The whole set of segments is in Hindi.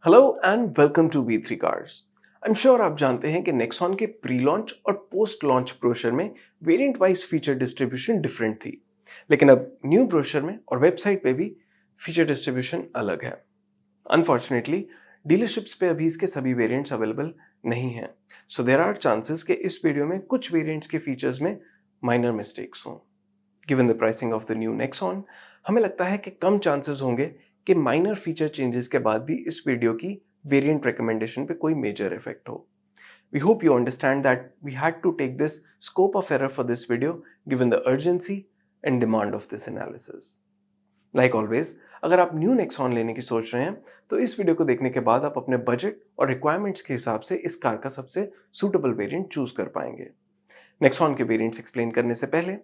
Hello and welcome to V3 cars. I am sure आप जानते हैं कि नेक्सॉन के प्री लॉन्च और पोस्ट लॉन्च ब्रोशर में variant wise feature distribution different थी, लेकिन अब न्यू ब्रोशर में और वेबसाइट पे भी फीचर डिस्ट्रीब्यूशन अलग है। अनफॉर्चुनेटली डीलरशिप्स पे अभी इसके सभी वेरिएंट्स अवेलेबल नहीं हैं, सो देयर आर चांसेस कि इस वीडियो में कुछ वेरिएंट्स के फीचर्स में माइनर मिस्टेक्स हों। Given the pricing of the new Nexon, हमें लगता है कि कम चांसेस होंगे कि माइनर फीचर चेंजेस के बाद भी इस वीडियो की वेरिएंट रिकमेंडेशन पे कोई मेजर इफेक्ट हो। We hope you understand that we had to take this scope of error for this video given the urgency and demand of this analysis. Like always, अगर आप न्यू नेक्सॉन लेने की सोच रहे हैं तो इस वीडियो को देखने के बाद आप अपने बजट और रिक्वायरमेंट्स के हिसाब से इस कार का सबसे सूटेबल वेरिएंट चूज कर पाएंगे। नेक्सॉन के वेरिएंट्स एक्सप्लेन करने से पहले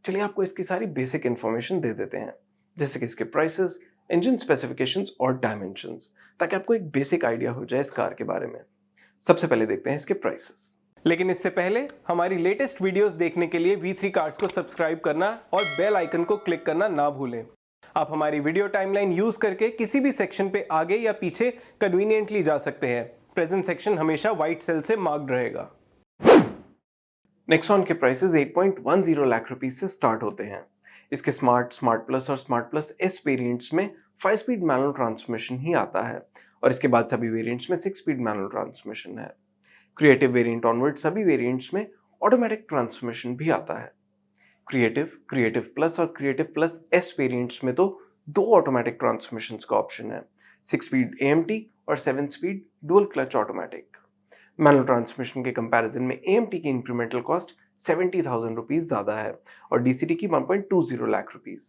चलिए आपको इसकी सारी बेसिक इन्फॉर्मेशन दे देते हैं, जैसे कि इसके प्राइसेस, इंजन स्पेसिफिकेशंस और डायमेंशंस, ताकि आपको एक बेसिक आइडिया हो जाए इस कार के बारे में। सबसे पहले देखते हैं इसके प्राइसेस। लेकिन इससे पहले हमारी लेटेस्ट वीडियोस देखने के लिए V3 कार्स को सब्सक्राइब करना और बेल आइकन को क्लिक करना ना भूलें। आप हमारी वीडियो टाइमलाइन यूज करके किसी भी सेक्शन पे आगे या पीछे कन्वीनियंटली जा सकते हैं। प्रेजेंट सेक्शन हमेशा व्हाइट सेल से मार्क्ड रहेगा। नेक्सॉन के प्राइसेस 8.10 लाख रुपीस से स्टार्ट होते हैं। इसके स्मार्ट, स्मार्ट प्लस और स्मार्ट प्लस एस वेरिएंट्स में 5 स्पीड मैनुअल ट्रांसमिशन ही आता है और इसके बाद सभी वेरिएंट्स में 6 स्पीड मैनुअल ट्रांसमिशन है। क्रिएटिव वेरिएंट ऑनवर्ड सभी वेरिएंट्स में ऑटोमेटिक ट्रांसमिशन भी आता है। क्रिएटिव, क्रिएटिव प्लस और क्रिएटिव प्लस एस वेरिएंट्स में तो 2 ऑटोमेटिक ट्रांसमिशंस का ऑप्शन है, 6 स्पीड AMT और 7 speed dual clutch automatic. Manual transmission के कंपैरिजन में AMT की इंक्रीमेंटल कॉस्ट 70,000 रुपीज ज्यादा है और DCT की 1.20 लाख रुपीज।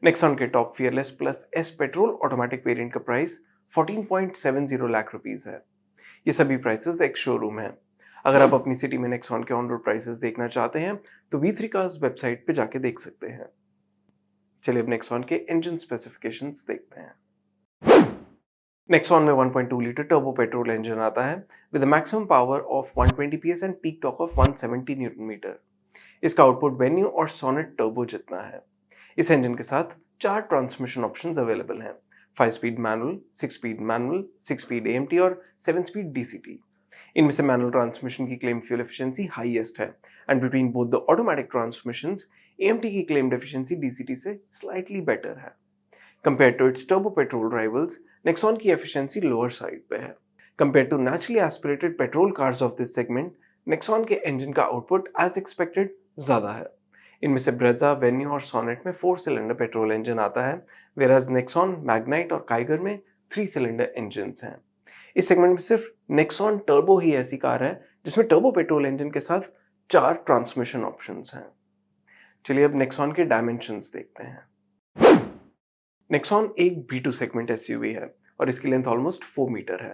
नेक्सॉन के top fearless plus S petrol automatic variant का प्राइस 14.70 लाख रुपीज है। ये सभी प्राइसेस एक शोरूम है। अगर आप अपनी सिटी में नेक्सॉन के ऑन रोड प्राइसेस देखना चाहते हैं तो V3 कार्स वेबसाइट पे जाके देख सकते हैं। चलिए अब नेक्सॉन के इंजन स्पेसिफिकेशंस देखते हैं। नेक्सॉन में 1.2 लीटर टर्बो पेट्रोल इंजन आता है with a maximum power of 120 PS and peak torque of 170 newton metre. इसका आउटपुट वेन्यू और सोनेट टर्बो जितना है। इस इंजन के साथ 4 ट्रांसमिशन ऑप्शंस अवेलेबल हैं, 5 speed manual, 6 speed manual, 6 speed AMT और 7 स्पीड DCT। इनमें से मैनुअल ट्रांसमिशन की क्लेम फ्यूल एफिशिएंसी हाईएस्ट है and between both the automatic transmissions AMT की क्लेम्ड एफिशिएंसी DCT से स्लाइटली बेटर है। Compared to its turbo petrol rivals, Nexon की efficiency lower side पे है। Compared to naturally aspirated petrol cars of this segment, Nexon के engine का output as expected ज़्यादा है। इनमें से Brezza, Venue और Sonnet में 4 सिलेंडर पेट्रोल इंजन आता है, whereas Nexon, Magnite और Kiger में 3 सिलेंडर इंजन्स हैं। इस सेगमेंट में सिर्फ Nexon Turbo ही ऐसी कार है जिसमें टर्बो पेट्रोल इंजन के साथ 4 ट्रांसमिशन ऑप्शंस हैं। चलिए अब Nexon के डायमेंशंस देखते हैं। नेक्सॉन एक B2 सेगमेंट SUV है और इसकी लेंथ ऑलमोस्ट 4 मीटर है।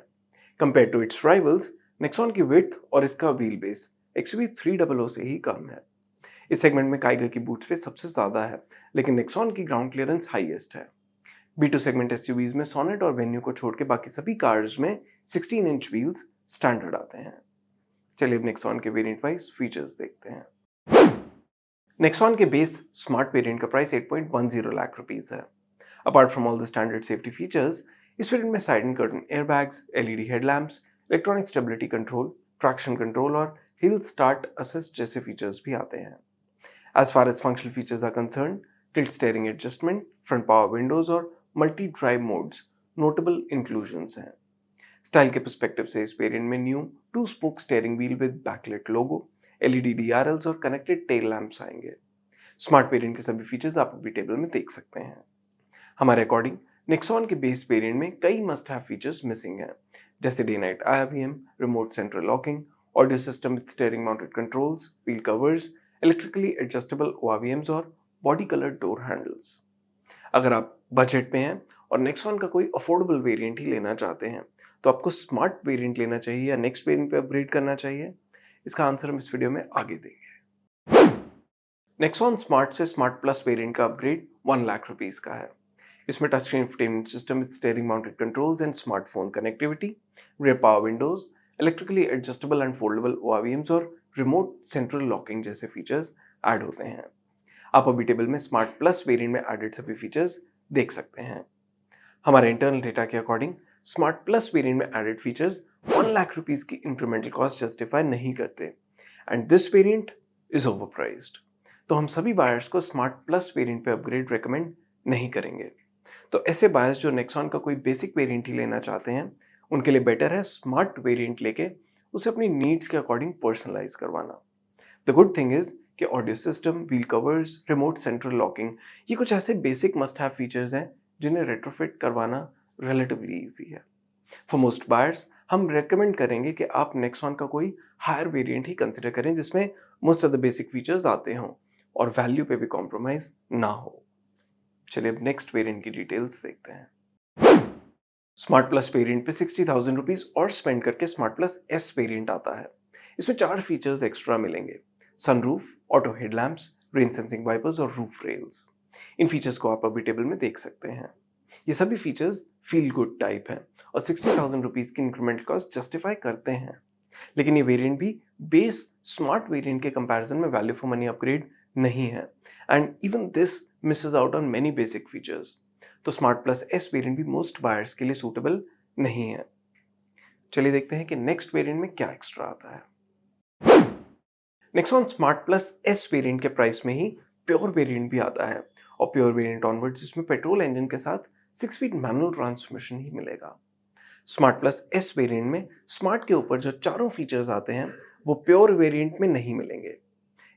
Compare to its rivals, Nexon की विड्थ और इसका व्हील बेस XUV 300 से ही कम है। इस सेगमेंट में काइगर की बूट स्पेस सबसे ज्यादा है, लेकिन नेक्सॉन की ग्राउंड क्लियरेंस हाईएस्ट है। B2 सेगमेंट SUVs में सोनेट और वेन्यू को छोड़ के बाकी सभी कार्स में 16 इंच व्हील्स स्टैंडर्ड आते हैं। चलिए अब नेक्सॉन के वेरिएंट वाइज फीचर्स देखते हैं। नेक्सॉन के बेस स्मार्ट वेरिएंट का प्राइस 8.10 लाख रुपीज है। Apart from all the standard safety features, इस वेरिएंट में side and curtain airbags, LED headlamps, electronic stability control, traction control और हिल स्टार्ट असिस्ट जैसे फीचर्स भी आते हैं। As far as functional features are concerned, tilt steering adjustment, front power windows और multi drive modes notable inclusions हैं। स्टाइल के पर्सपेक्टिव से इस वेरिएंट में new 2 spoke steering wheel with backlight logo, LED DRLs और कनेक्टेड टेल लैंप्स आएंगे। स्मार्ट वेरिएंट के सभी फीचर्स आप अभी टेबल में देख सकते हैं। हमारे अकॉर्डिंग नेक्सॉन के बेस वेरिएंट में कई मस्ट हैव फीचर्स मिसिंग हैं, जैसे day night IRVM, remote central locking, audio system with steering mounted controls, wheel covers, electrically adjustable ORVMs और बॉडी कलर डोर हैंडल्स। अगर आप बजट में हैं और नेक्सॉन का कोई अफोर्डेबल वेरिएंट ही लेना चाहते हैं तो आपको स्मार्ट वेरिएंट लेना चाहिए या नेक्स्ट वेरिएंट पे अपग्रेड करना चाहिए? इसका आंसर हम इस वीडियो में आगे देंगे। नेक्सॉन स्मार्ट से स्मार्ट प्लस वेरिएंट का अपग्रेड 1 लाख रुपीज का है। इसमें touch screen infotainment system with steering mounted controls and smartphone connectivity, rear power Windows, electrically adjustable and foldable ORVMs और रिमोट सेंट्रल लॉकिंग जैसे फीचर्स ऐड होते हैं। आप अभी टेबल में स्मार्ट प्लस वेरिएंट में एडेड सभी फीचर्स देख सकते हैं। हमारे इंटरनल डेटा के अकॉर्डिंग स्मार्ट प्लस वेरिएंट में एडेड फीचर्स 1 लाख रुपीस की इंक्रीमेंटल कॉस्ट जस्टिफाई नहीं करते and this variant is overpriced. तो हम सभी बायर्स को स्मार्ट प्लस वेरिएंट पे अपग्रेड रेकमेंड नहीं करेंगे। तो ऐसे बायर्स जो नेक्सॉन का कोई बेसिक वेरिएंट ही लेना चाहते हैं, उनके लिए बेटर है स्मार्ट वेरिएंट लेके उसे अपनी नीड्स के अकॉर्डिंग पर्सनलाइज करवाना। द गुड थिंग इज कि audio system, wheel covers, remote central locking, ये कुछ ऐसे बेसिक मस्ट हैव फीचर्स हैं जिन्हें रेट्रोफिट करवाना रिलेटिवली इजी है। फॉर मोस्ट बायर्स हम रेकमेंड करेंगे कि आप नेक्सॉन का कोई हायर वेरिएंट ही कंसिडर करें जिसमें most of the basic features आते हों और वैल्यू पे भी कॉम्प्रोमाइज ना हो। चलिए अब नेक्स्ट वेरिएंट की डिटेल्स देखते हैं। स्मार्ट प्लस वेरिएंट पे 60,000 रुपीज और स्पेंड करके स्मार्ट प्लस एस वेरिएंट आता है। इसमें 4 फीचर्स एक्स्ट्रा मिलेंगे: sunroof, auto headlamps, rain sensing wipers और रूफ रेल्स। इन फीचर्स को आप अभी टेबल में देख सकते हैं। ये सभी फीचर्स फील गुड टाइप हैं और 60,000 रुपीज की इंक्रीमेंटल कॉस्ट जस्टिफाई करते हैं। लेकिन ये वेरिएंट भी बेस स्मार्ट वेरिएंट के कंपैरिजन में वैल्यू फॉर मनी अपग्रेड नहीं है and even this Mrs out on many basic features. तो स्मार्ट प्लस एस वेरिएंट भी मोस्ट बायर्स के लिए सूटेबल नहीं है। चलिए देखते हैं कि नेक्स्ट वेरिएंट में क्या एक्स्ट्रा आता है। Nexon smart plus S variant के प्राइस में ही प्योर वेरिएंट भी आता है और प्योर वेरिएंट ऑनवर्ड्स इसमें पेट्रोल इंजन के साथ 6 स्पीड मैनुअल ट्रांसमिशन ही मिलेगा। स्मार्ट प्लस एस वेरिएंट में स्मार्ट के ऊपर जो चारों फीचर्स आते हैं वो प्योर वेरिएंट में नहीं मिलेंगे।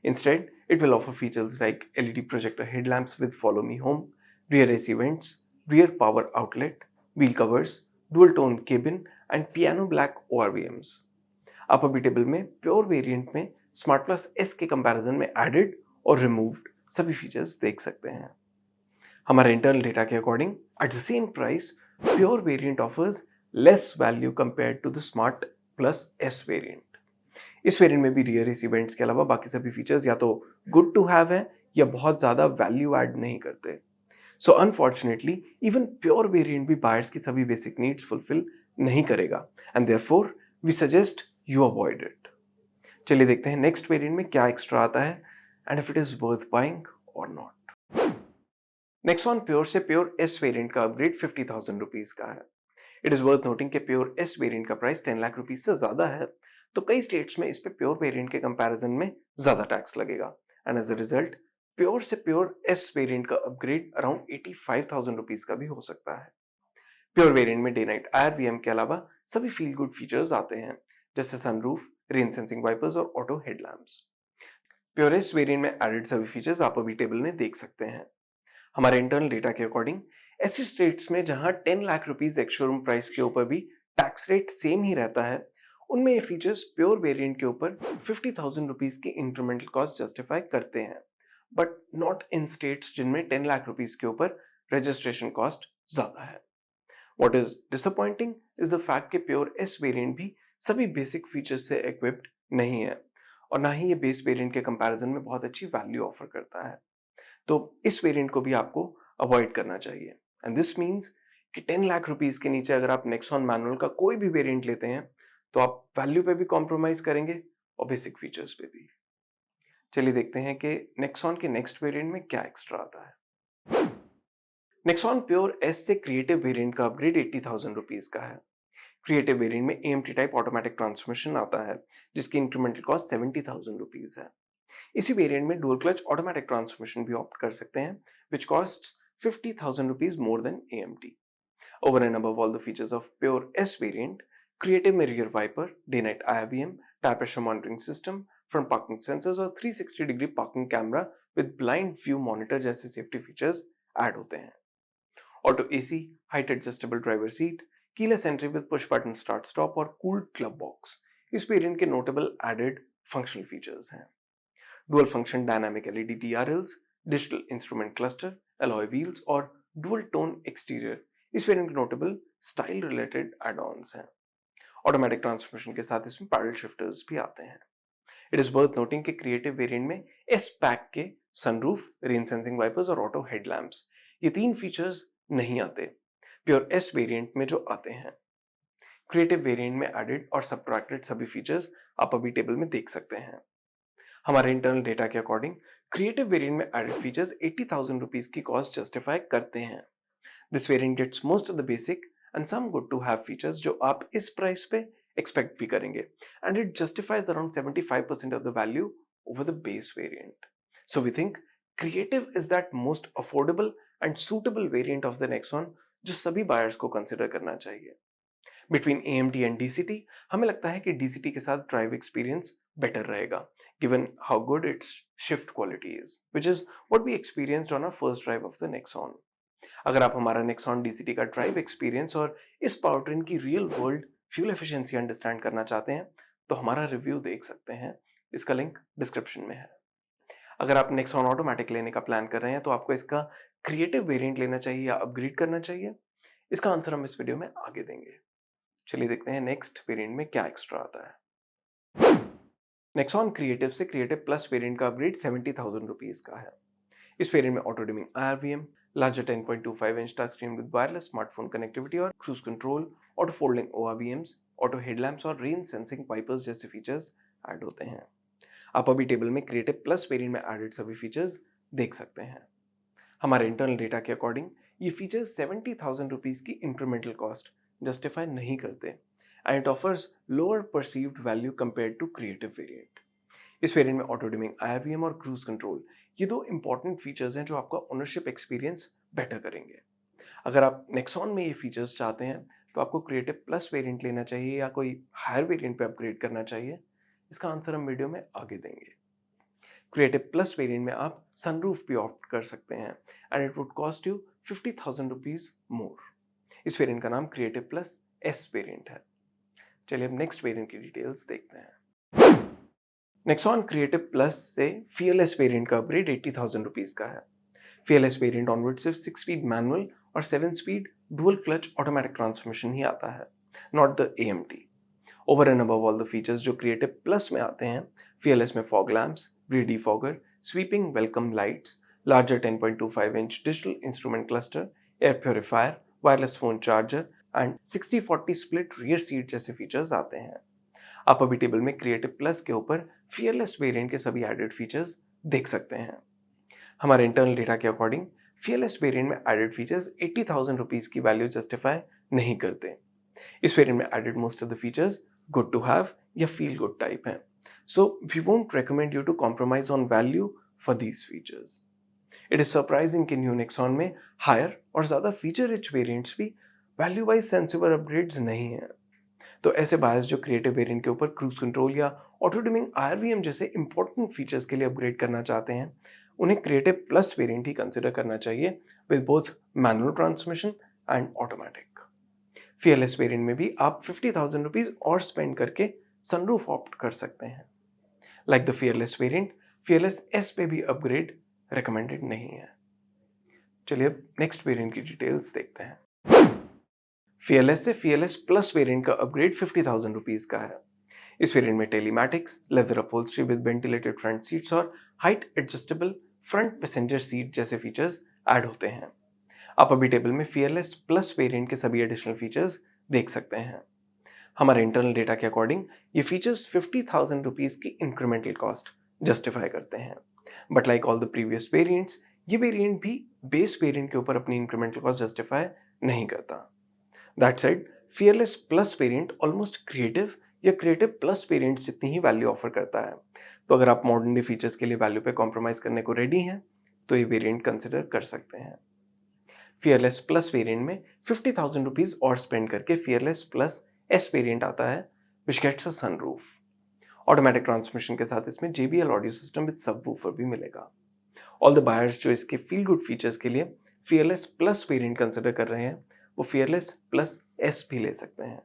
Instead it will offer features like LED projector headlamps with follow me home, rear AC vents, rear power outlet, wheel covers, dual tone cabin and piano black ORVMs। आप अभी टेबल में प्योर वेरिएंट में स्मार्ट प्लस एस के कंपैरिजन में एडेड और रिमूव्ड सभी फीचर्स देख सकते हैं। हमारे इंटरनल डेटा के according at the same price pure variant offers less value compared to the smart plus S variant. इस वेरिएंट में भी रियर AC वेंट्स के अलावा बाकी सभी फीचर्स या तो गुड टू हैव हैं या बहुत ज्यादा वैल्यू ऐड नहीं करते। So unfortunately even pure variant भी बायर्स की सभी बेसिक नीड्स फुलफिल नहीं करेगा and therefore we suggest you avoid it. चलिए देखते हैं नेक्स्ट वेरिएंट में क्या एक्स्ट्रा आता है and if it is worth buying और नॉट। नेक्सॉन प्योर से प्योर एस वेरिएंट का अपग्रेड 50,000 रुपीज का है। इट इज वर्थ नोटिंग कि प्योर एस वेरिएंट का प्राइस 10 लाख रुपीज से ज्यादा है, तो कई स्टेट्स में इस पे प्योर वेरिएंट के कंपैरिजन में ज्यादा टैक्स लगेगा and as a result pure से प्योर एस वेरिएंट का अपग्रेड अराउंड 85,000 रुपीज का भी हो सकता है। प्योर वेरिएंट में डे नाइट IRVM के अलावा सभी फील गुड फीचर्स आते हैं जैसे सनरूफ, रेन सेंसिंग वाइपर्स और auto headlamps. Pure S variant में एडेड सभी फीचर्स आप अभी टेबल में देख सकते हैं। हमारे इंटरनल डेटा के अकॉर्डिंग ऐसे स्टेट्स में जहां 10 लाख रुपीज एक्स-शोरूम प्राइस के ऊपर भी टैक्स रेट सेम ही रहता है, उनमें ये फीचर्स प्योर वेरिएंट के ऊपर 50,000 रुपीज की इंक्रीमेंटल कॉस्ट जस्टिफाई करते हैं, बट नॉट इन स्टेट्स जिनमें 10 लाख रुपीज के ऊपर रजिस्ट्रेशन कॉस्ट ज्यादा है। What is disappointing is the fact कि प्योर एस वेरिएंट भी सभी बेसिक फीचर्स से इक्विप्ड नहीं है और ना ही ये बेस वेरिएंट के कंपैरिजन में बहुत अच्छी वैल्यू ऑफर करता है। तो इस वेरिएंट को भी आपको अवॉइड करना चाहिए एंड दिस मीन्स कि 10 लाख रुपीज के नीचे अगर आप नेक्सॉन मैनुअल का कोई भी वेरिएंट लेते हैं तो आप वैल्यू पे भी कॉम्प्रोमाइज करेंगे और बेसिक फीचर्स पे भी। चलिए देखते हैं कि नेक्सॉन के नेक्स्ट वेरिएंट में क्या एक्स्ट्रा आता है। नेक्सॉन प्योर एस से क्रिएटिव वेरिएंट का अपग्रेड 80,000 रुपीज का है। क्रिएटिव वेरिएंट में AMT टाइप ऑटोमेटिक ट्रांसमिशन आता है जिसकी इंक्रीमेंटल कॉस्ट 70,000 रुपीज है। इसी वेरिएंट में डुअल क्लच ऑटोमेटिक ट्रांसमिशन भी ऑप्ट कर सकते हैं which costs 50,000 rupees more than AMT. Over and above all the features of pure S variant, creative में rear wiper, day night IRVM, tire pressure monitoring system, front parking sensors और 360-degree parking camera with blind view monitor जैसे safety features ऐड होते हैं। Auto AC, height adjustable driver seat, keyless entry with push button start stop और cooled glove box इस वेरिएंट के notable added functional features हैं। Dual function dynamic LED DRLs, digital instrument cluster, alloy wheels और डुअल टोन एक्सटीरियर इस वेरिएंट के नोटेबल स्टाइल रिलेटेड एड-ऑन्स हैं। ऑटोमेटिक ट्रांसमिशन के साथ इसमें पैडल शिफ्टर्स भी आते हैं। इट इज वर्थ नोटिंग कि क्रिएटिव वेरिएंट में एस पैक के सनरूफ, रेन सेंसिंग वाइपर्स और ऑटो हेडलैम्प्स ये 3 फीचर्स नहीं आते प्योर एस वेरिएंट में जो आते हैं। क्रिएटिव वेरिएंट में एडेड और सब्ट्रैक्टेड सभी फीचर्स आप अभी टेबल में देख सकते हैं। हमारे इंटरनल डेटा के अकॉर्डिंग क्रिएटिव वेरिएंट में एडेड फीचर्स 80,000 रुपीज की कॉस्ट जस्टिफाई करते हैं। This variant gets most of the basic and some good to have features जो आप इस प्राइस पे एक्सपेक्ट भी करेंगे, and it justifies around 75% of the value over the base variant. So we think Creative is that most affordable and suitable variant of the Nexon जो सभी बायर्स को कंसिडर करना चाहिए. बिटवीन AMT एंड DCT हमें लगता है कि DCT के साथ ड्राइव एक्सपीरियंस बेटर रहेगा, given how good its shift quality is, which is what we experienced on our first drive of the Nexon. अगर आप हमारा Nexon DCT का ड्राइव एक्सपीरियंस और इस पावर ट्रेन की real world fuel efficiency understand करना चाहते हैं तो हमारा रिव्यू देख सकते हैं, इसका लिंक डिस्क्रिप्शन में है. अगर आप Nexon ऑटोमेटिक लेने का प्लान कर रहे हैं तो आपको इसका क्रिएटिव वेरिएंट लेना चाहिए या अपग्रेड करना चाहिए, इसका आंसर हम इस वीडियो में आगे देंगे. चलिए देखते हैं नेक्स्ट वेरिएंट में क्या एक्स्ट्रा आता है. Nexon क्रिएटिव से क्रिएटिव प्लस वेरिएंट का अपग्रेड 70,000 रुपीज का है. इस वेरिएंट में auto dimming IRVM, larger 10.25 inch touch screen with wireless smartphone connectivity और cruise control, auto folding ORVMs, auto headlamps और rain sensing wipers जैसे फीचर्स ऐड होते हैं. आप अभी टेबल में क्रिएटिव प्लस वेरिएंट में एडेड सभी फीचर्स देख सकते हैं. हमारे इंटरनल डेटा के अकॉर्डिंग ये फीचर्स 70,000 रुपीज की इंक्रीमेंटल कॉस्ट जस्टिफाई नहीं करते and it offers lower perceived value compared to creative variant. इस वेरिएंट में ऑटो डिमिंग IRVM और क्रूज कंट्रोल ये दो इंपॉर्टेंट फीचर्स हैं जो आपका ओनरशिप एक्सपीरियंस बेटर करेंगे. अगर आप Nexon में ये फीचर्स चाहते हैं तो आपको क्रिएटिव प्लस वेरिएंट लेना चाहिए या कोई हायर वेरिएंट पे अपग्रेड करना चाहिए, इसका आंसर हम वीडियो में आगे देंगे. क्रिएटिव प्लस वेरिएंट में आप सनरूफ भी ऑप्ट कर सकते हैं and it would cost you 50,000 rupees more. इस वेरिएंट का नाम क्रिएटिव प्लस S वेरिएंट है. चलिए अब नेक्स्ट वेरिएंट की डिटेल्स देखते हैं. Nexon क्रिएटिव प्लस से Fearless वेरिएंट का अपग्रेड 80,000 रुपीज का है. Fearless वेरिएंट ऑनवर्ड सिर्फ 6 स्पीड मैनुअल और 7 speed dual clutch automatic transmission ही आता है, not the AMT. Over and above all the features जो क्रिएटिव प्लस में आते हैं, Fearless में fog lamps, breed defogger, sweeping welcome lights, larger 10.25 inch digital instrument cluster, air purifier, wireless phone charger and 60-40 split rear seat जैसे फीचर्स आते हैं. आप अभी टेबल में क्रिएटिव प्लस के ऊपर Fearless वेरिएंट के सभी एडेड फीचर्स देख सकते हैं. हमारे इंटरनल डेटा के अकॉर्डिंग Fearless वेरिएंट में एडेड फीचर्स 80,000 रुपीज की वैल्यू जस्टिफाई नहीं करते. इस वेरिएंट में added most of the features good to have या फील गुड टाइप हैं, so we won't recommend you to compromise on value for these features. It is surprising कि न्यू Nexon में हायर और ज्यादा फीचर रिच वेरिएंट्स भी वैल्यू वाइज सेंसिबल अपग्रेड्स नहीं हैं. तो ऐसे बायर्स जो क्रिएटिव वेरिएंट के ऊपर क्रूज कंट्रोल या ऑटो डिमिंग IRVM जैसे इंपॉर्टेंट फीचर्स के लिए अपग्रेड करना चाहते हैं, उन्हें क्रिएटिव प्लस वेरिएंट ही कंसिडर करना चाहिए with both manual transmission and automatic. Fearless variant में भी आप 50,000 रुपीज और स्पेंड करके सनरूफ ऑप्ट कर सकते हैं. Like the Fearless variant, Fearless S पे भी अपग्रेड रिकमेंडेड नहीं है. चलिए अब नेक्स्ट वेरिएंट की डिटेल्स देखते हैं. Fearless से Fearless प्लस वेरिएंट का अपग्रेड 50,000 रुपीज का है. इस वेरिएंट में telematics, leather upholstery with ventilated front seats और height adjustable front passenger seat जैसे फीचर्स ऐड होते हैं. आप अभी टेबल में Fearless प्लस वेरिएंट के सभी एडिशनल फीचर्स देख सकते हैं. हमारे इंटरनल डेटा के अकॉर्डिंग ये फीचर्स 50,000 रुपीज की इंक्रीमेंटल कॉस्ट जस्टिफाई करते हैं. But like all the previous variants, ये वेरिएंट भी बेस वेरिएंट के ऊपर अपनी इंक्रीमेंटल कॉस्ट जस्टिफाई नहीं करता. That side Fearless plus variant almost creative या क्रिएटिव प्लस वेरिएंट जितनी ही वैल्यू ऑफर करता है. तो अगर आप मॉडर्न डे फीचर्स के लिए वैल्यू पे कॉम्प्रोमाइज करने को रेडी हैं तो ये वेरिएंट कंसिडर कर सकते हैं. Fearless प्लस वेरिएंट में 50,000 रुपीज और स्पेंड करके Fearless प्लस S वेरिएंट आता है which gets a sunroof. Automatic transmission के साथ इसमें JBL audio system with subwoofer भी मिलेगा. ऑल द बायर्स जो इसके फील गुड फीचर्स के लिए Fearless प्लस वेरिएंट कंसिडर कर रहे हैं वो Fearless प्लस S भी ले सकते हैं.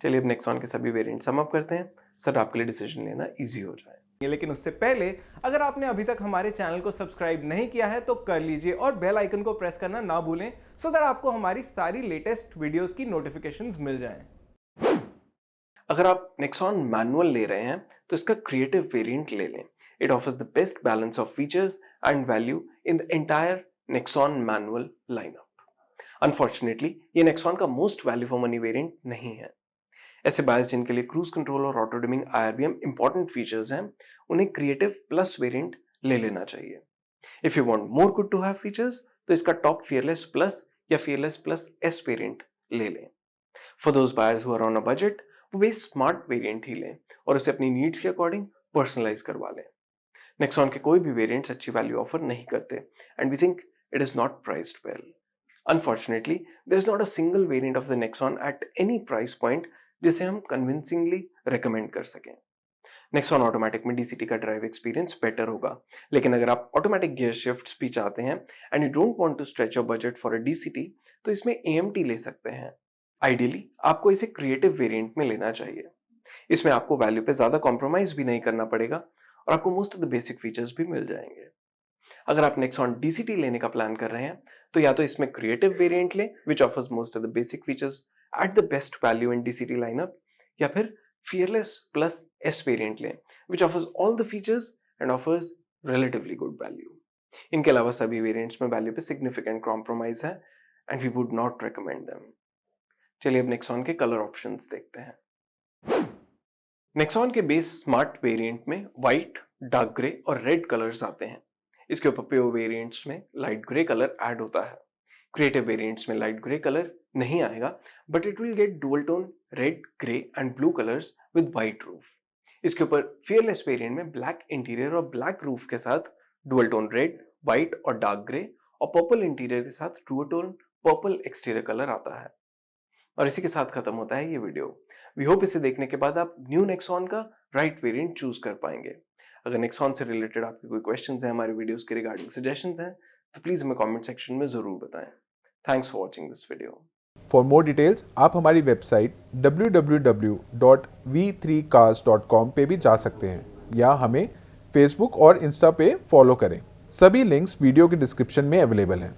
चलिए अब Nexon के सभी वेरिएंट सम अप करते हैं सर आपके लिए डिसीजन लेना इजी हो जाए. लेकिन उससे पहले अगर आपने अभी तक हमारे चैनल को सब्सक्राइब नहीं किया है तो कर लीजिए और बेल आइकन को प्रेस करना ना भूलें सो दैट आपको हमारी सारी लेटेस्ट वीडियोस की नोटिफिकेशंस मिल जाएं. अगर आप Nexon मैनुअल ले रहे हैं तो इसका क्रिएटिव वेरिएंट ले लें. It offers the best balance of features and value in the entire Nexon manual lineup. Unfortunately ये Nexon का most value for money variant नहीं है. ऐसे बायर्स जिनके लिए क्रूज कंट्रोल और auto dimming IRVM important features हैं, उन्हें क्रिएटिव प्लस वेरिएंट ले लेना चाहिए. If you want more good to have features तो इसका टॉप Fearless प्लस या Fearless प्लस S वेरिएंट ले लें। For those buyers who are on a budget, वो बेस स्मार्ट वेरिएंट ही लें और उसे अपनी नीड्स के अकॉर्डिंग पर्सनलाइज करवा लें। नेक्सॉन के कोई भी वेरिएंट्स अच्छी वैल्यू ऑफर नहीं करते and we think it is not priced well. Unfortunately, there is not a single variant of the Nexon at any price point जिसे हम convincingly recommend कर सकें। Nexon ऑटोमेटिक में DCT का ड्राइव एक्सपीरियंस बेटर होगा, लेकिन अगर आप ऑटोमेटिक गियर शिफ्ट्स भी चाहते हैं and you don't want to stretch your budget for a DCT, तो इसमें AMT ले सकते हैं। आइडियली आपको इसे क्रिएटिव वेरिएंट में लेना चाहिए। इसमें आपको वैल्यू पे ज्यादा कॉम्प्रोमाइज भी नहीं करना पड़ेगा और आपको most of the basic features भी मिल जाएंगे। अगर आप नेक्सॉन DCT लेने का प्लान कर रहे हैं तो या तो इसमें क्रिएटिव वेरिएंट लें which offers most of the basic features at the best value in DCT lineup, या फिर फियरलेस प्लस S वेरिएंट लें which offers all the features and offers relatively good value. इनके अलावा सभी वेरिएंट्स में वैल्यू पे सिग्निफिकेंट कॉम्प्रोमाइज है and we would not recommend them. चलिए अब नेक्सॉन के कलर ऑप्शंस देखते हैं। नेक्सॉन के बेस स्मार्ट वेरिएंट में व्हाइट, डार्क ग्रे और रेड कलर्स आते हैं। इसके ऊपर प्योर वेरिएंट्स में लाइट ग्रे कलर ऐड होता है। क्रिएटिव वेरिएंट्स में लाइट ग्रे कलर नहीं आएगा, but it will get dual tone red, grey and blue colours with white roof. इसके ऊपर फियरलेस वेरिएंट में ब्लैक इंटीरियर और ब्लैक रूफ के साथ डुअल टोन रेड, व्हाइट और डार्क ग्रे और पर्पल इंटीरियर के साथ dual tone purple exterior colour आता है। और इसी के साथ खत्म होता है ये वीडियो। वी होप इसे देखने के बाद आप न्यू नेक्सॉन का राइट वेरिएंट चूज कर पाएंगे। अगर नेक्सॉन से रिलेटेड आपके कोई क्वेश्चंस हैं, हमारे वीडियोस के रिगार्डिंग सजेशंस हैं, तो प्लीज हमें कमेंट सेक्शन में जरूर बताएं। Thanks for watching this video. For more details आप हमारी वेबसाइट www.v3cars.com पे भी जा सकते हैं या हमें फेसबुक और इंस्टा पे फॉलो करें। सभी लिंक्स वीडियो के डिस्क्रिप्शन में अवेलेबल हैं।